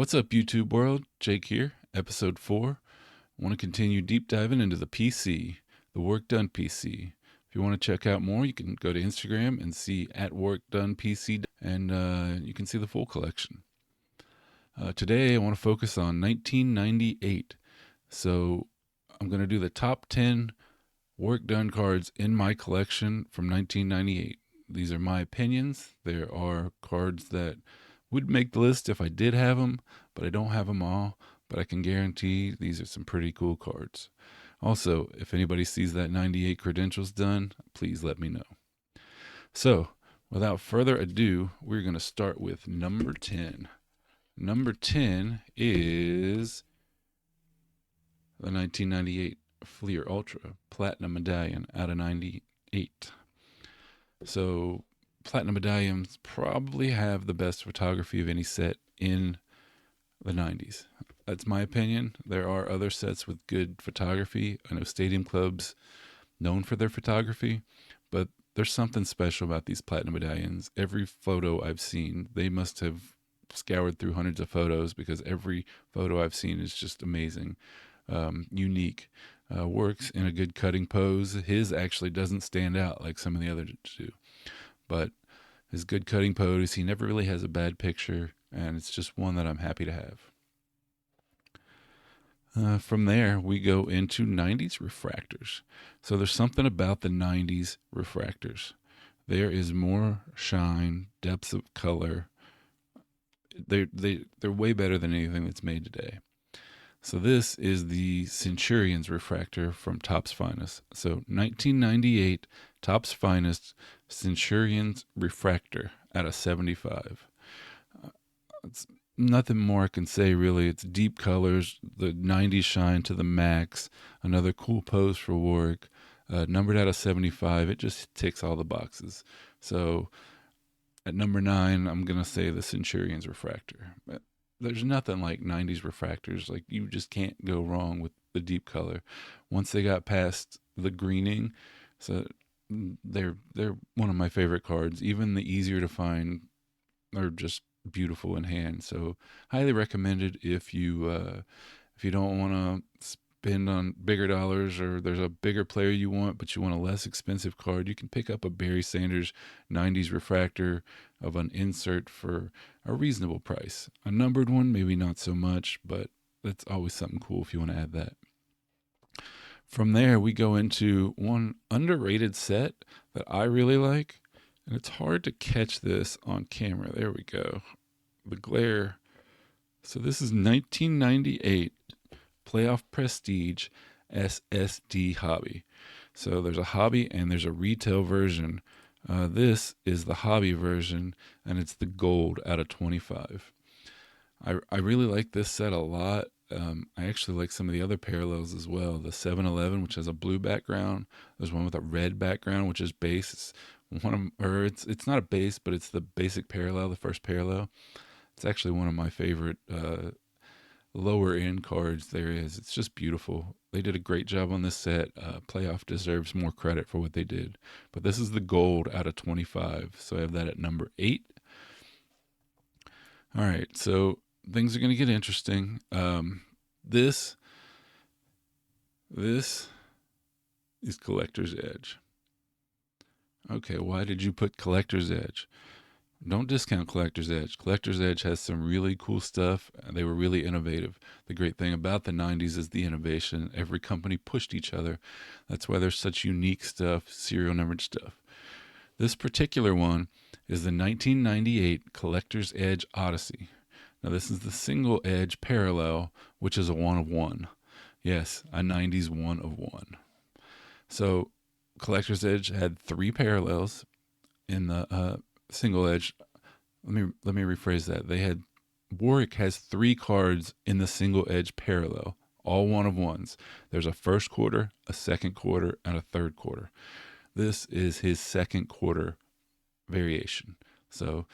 What's up, YouTube world? Jake here, episode 4. I want to continue deep diving into the PC, the Warrick Dunn PC. If you want to check out more, you can go to Instagram and see at Warrick Dunn PC, and you can see the full collection. Today, I want to focus on 1998. So, I'm going to do the top 10 Warrick Dunn cards in my collection from 1998. These are my opinions. There are cards that would make the list if I did have them, but I don't have them all. But I can guarantee these are some pretty cool cards. Also, if anybody sees that 98 credentials done, please let me know. So, without further ado, we're going to start with number 10. Number 10 is the 1998 Fleer Ultra Platinum Medallion out of 98. So, Platinum Medallions probably have the best photography of any set in the 90s. That's my opinion. There are other sets with good photography. I know Stadium Club's known for their photography, but there's something special about these Platinum Medallions. Every photo I've seen, they must have scoured through hundreds of photos because every photo I've seen is just amazing, unique. Works in a good cutting pose. His actually doesn't stand out like some of the others do, but his good cutting pose, he never really has a bad picture, and it's just one that I'm happy to have. From there, we go into 90s refractors. So there's something about the 90s refractors. There is more shine, depths of color. They're way better than anything that's made today. So this is the Centurion's refractor from Topps Finest. So 1998 Topps Finest Centurion's refractor out of 75. It's nothing more I can say, really. It's deep colors, the 90s shine to the max. Another cool pose for Warrick. Numbered out of 75. It just ticks all the boxes. So at number 9, I'm going to say the Centurion's refractor. There's nothing like 90s refractors. Like, you just can't go wrong with the deep color. Once they got past the greening, so they're one of my favorite cards. Even the easier to find are just beautiful in hand. So highly recommended if you don't want to spend on bigger dollars, or there's a bigger player you want but you want a less expensive card, you can pick up a Barry Sanders 90s refractor of an insert for a reasonable price. A numbered one, maybe not so much, but that's always something cool if you want to add that. From there, we go into one underrated set that I really like, and it's hard to catch this on camera. There we go. The glare. So this is 1998 Playoff Prestige SSD Hobby. So there's a hobby and there's a retail version. This is the hobby version, and it's the gold out of 25. I really like this set a lot. I actually like some of the other parallels as well. The 7-Eleven, which has a blue background. There's one with a red background, which is base. It's not a base, but it's the basic parallel, the first parallel. It's actually one of my favorite lower end cards there is. It's just beautiful. They did a great job on this set. Playoff deserves more credit for what they did. But this is the gold out of 25. So I have that at number 8. All right, so things are going to get interesting. This is Collector's Edge. Okay, why did you put Collector's Edge? Don't discount Collector's Edge. Collector's Edge has some really cool stuff. They were really innovative. The great thing about the 90s is the innovation. Every company pushed each other. That's why there's such unique stuff, serial numbered stuff. This particular one is the 1998 Collector's Edge Odyssey. Now, this is the single edge parallel, which is a 1 of 1. Yes, a 90s 1 of 1. So Collector's Edge had 3 parallels in the single edge. Let me rephrase that. Warrick has 3 cards in the single edge parallel, all 1 of 1s. There's a first quarter, a second quarter, and a third quarter. This is his second quarter variation. So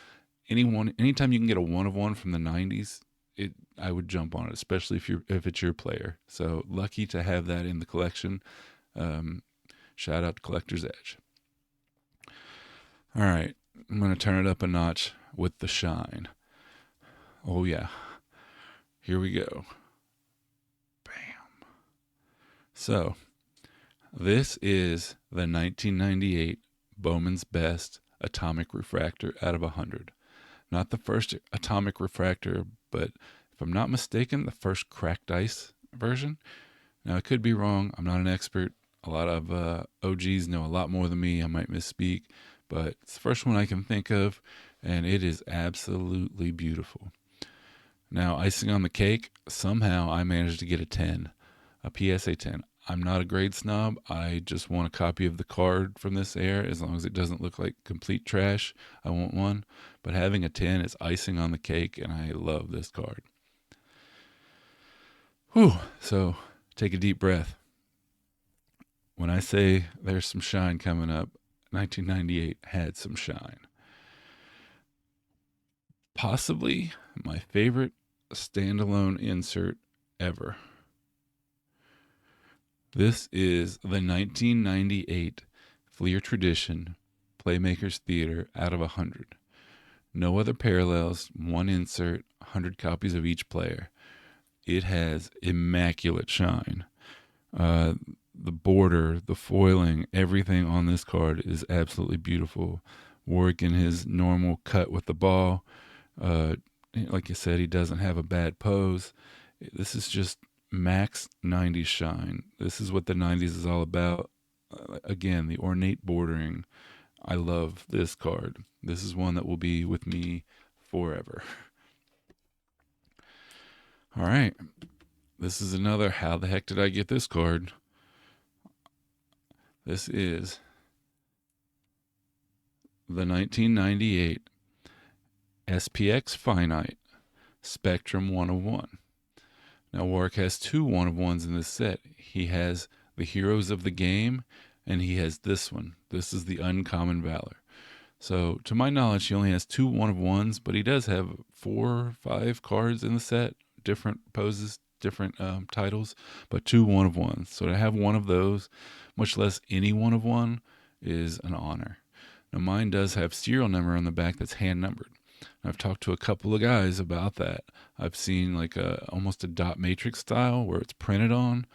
anytime you can get a 1 of 1 from the 90s, I would jump on it, especially if it's your player. So lucky to have that in the collection. Shout out to Collector's Edge. All right, I'm going to turn it up a notch with the shine. Oh, yeah. Here we go. Bam. So, this is the 1998 Bowman's Best Atomic Refractor out of 100. Not the first atomic refractor, but if I'm not mistaken, the first cracked ice version. Now, I could be wrong. I'm not an expert. A lot of OGs know a lot more than me. I might misspeak, but it's the first one I can think of, and it is absolutely beautiful. Now, icing on the cake, somehow I managed to get a 10, a PSA 10. I'm not a grade snob. I just want a copy of the card from this air. As long as it doesn't look like complete trash, I want one. But having a 10 is icing on the cake, and I love this card. Whew. So take a deep breath. When I say there's some shine coming up, 1998 had some shine. Possibly my favorite standalone insert ever. This is the 1998 Fleer Tradition Playmakers Theater out of 100. No other parallels, one insert, 100 copies of each player. It has immaculate shine. The border, the foiling, everything on this card is absolutely beautiful. Warrick in his normal cut with the ball. Like I said, he doesn't have a bad pose. This is just max 90s shine. This is what the 90s is all about. Again, the ornate bordering. I love this card. This is one that will be with me forever. All right. This is another how the heck did I get this card? This is the 1998 SPX Finite Spectrum 101. Now, Warrick has two 1-of-1s in this set. He has the Heroes of the Game, and he has this one. This is the Uncommon Valor. So, to my knowledge, he only has two 1-of-1s, but he does have 4 or 5 cards in the set, different poses, different titles, but two 1-of-1s. So, to have one of those, much less any 1-of-1, is an honor. Now, mine does have serial number on the back that's hand numbered. I've talked to a couple of guys about that. I've seen like almost a dot matrix style where it's printed on.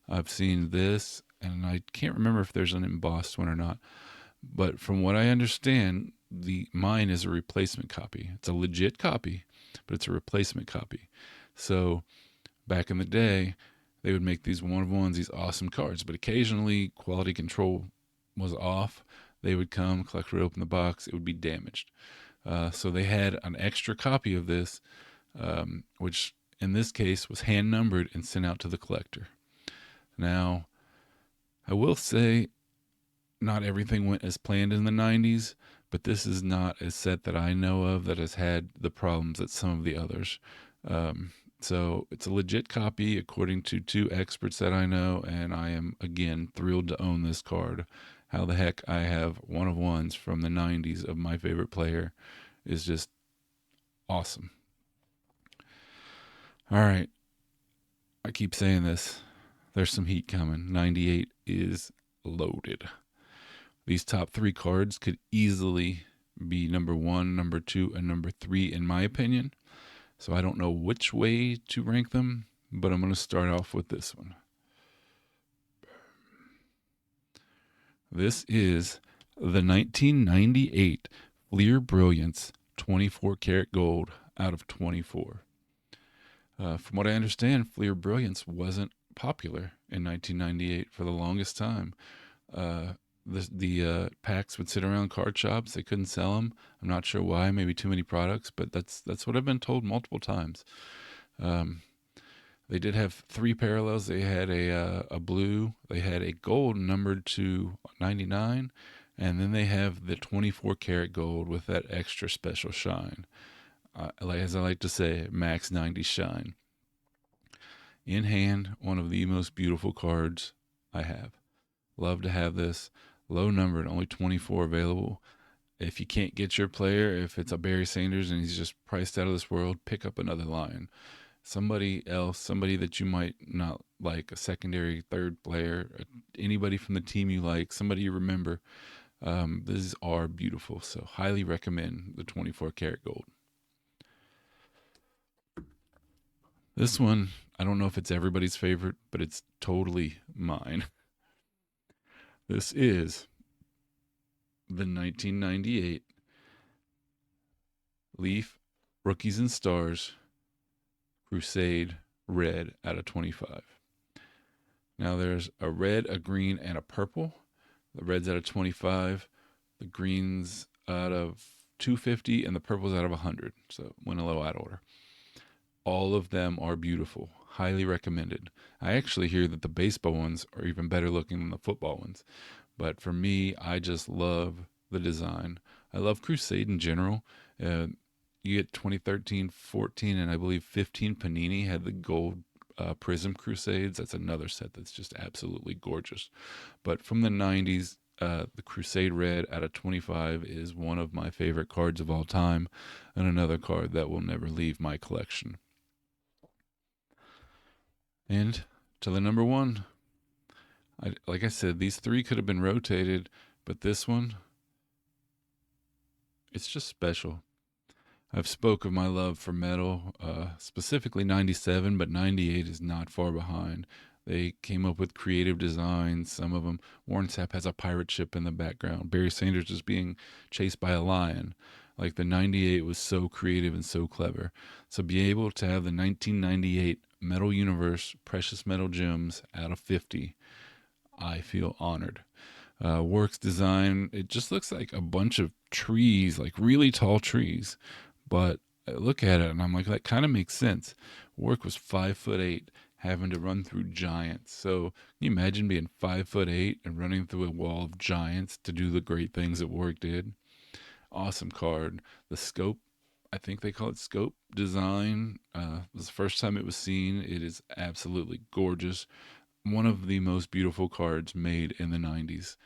I've seen this, and I can't remember if there's an embossed one or not. But from what I understand, mine is a replacement copy. It's a legit copy, but it's a replacement copy. So back in the day, they would make these 1-of-1s, these awesome cards, but occasionally quality control was off. They would come, collector would open the box, it would be damaged. So they had an extra copy of this, which in this case was hand numbered and sent out to the collector. Now, I will say not everything went as planned in the 90s, but this is not a set that I know of that has had the problems that some of the others. So it's a legit copy according to 2 experts that I know, and I am, again, thrilled to own this card. How the heck I have 1-of-1s from the 90s of my favorite player is just awesome. All right. I keep saying this. There's some heat coming. 98 is loaded. These top 3 cards could easily be number 1, number 2, and number 3 in my opinion. So I don't know which way to rank them, but I'm going to start off with this one. This is the 1998 Fleer Brilliance 24 karat gold out of 24. From what I understand, Fleer Brilliance wasn't popular in 1998 for the longest time. The packs would sit around card shops. They couldn't sell them. I'm not sure why. Maybe too many products, but that's what I've been told multiple times. They did have 3 parallels. They had a blue, they had a gold numbered to 99, and then they have the 24 karat gold with that extra special shine. As I like to say, max 90 shine. In hand, one of the most beautiful cards I have. Love to have this. Low numbered, only 24 available. If you can't get your player, if it's a Barry Sanders and he's just priced out of this world, pick up another line. Somebody else, somebody that you might not like, a secondary, third player, anybody from the team you like, somebody you remember. These are beautiful, so highly recommend the 24 karat gold. This one, I don't know if it's everybody's favorite, but it's totally mine. This is the 1998 Leaf Rookies and Stars Crusade Red out of 25. Now there's a red, a green, and a purple. The red's out of 25, the green's out of 250, and the purple's out of 100. So went a little out of order. All of them are beautiful. Highly recommended. I actually hear that the baseball ones are even better looking than the football ones. But for me, I just love the design. I love Crusade in general. Uh, you get 2013, 14, and I believe 15 Panini had the gold Prism Crusades. That's another set that's just absolutely gorgeous. But from the 90s, the Crusade Red out of 25 is one of my favorite cards of all time, and another card that will never leave my collection. And to the number one, like I said, these three could have been rotated, but this one, it's just special. I've spoke of my love for metal, specifically 97, but 98 is not far behind. They came up with creative designs. Some of them, Warren Sapp has a pirate ship in the background. Barry Sanders is being chased by a lion. Like the 98 was so creative and so clever. So be able to have the 1998 Metal Universe Precious Metal Gems out of 50, I feel honored. Works design, it just looks like a bunch of trees, like really tall trees. But I look at it and I'm like, that kind of makes sense. Work was 5'8", having to run through giants. So can you imagine being 5'8" and running through a wall of giants to do the great things that Warrick did? Awesome card. The scope, I think they call it scope design. Was the first time it was seen. It is absolutely gorgeous. One of the most beautiful cards made in the 90s.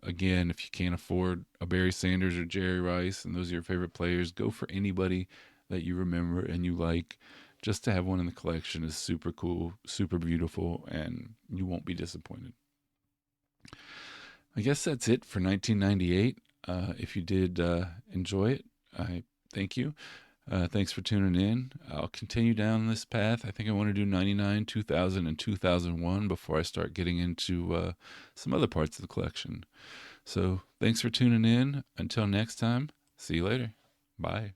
Again, if you can't afford a Barry Sanders or Jerry Rice, and those are your favorite players, go for anybody that you remember and you like. Just to have one in the collection is super cool, super beautiful, and you won't be disappointed. I guess that's it for 1998. If you did enjoy it, I thank you. Thanks for tuning in. I'll continue down this path. I think I want to do 99, 2000, and 2001 before I start getting into some other parts of the collection. So thanks for tuning in. Until next time, see you later. Bye.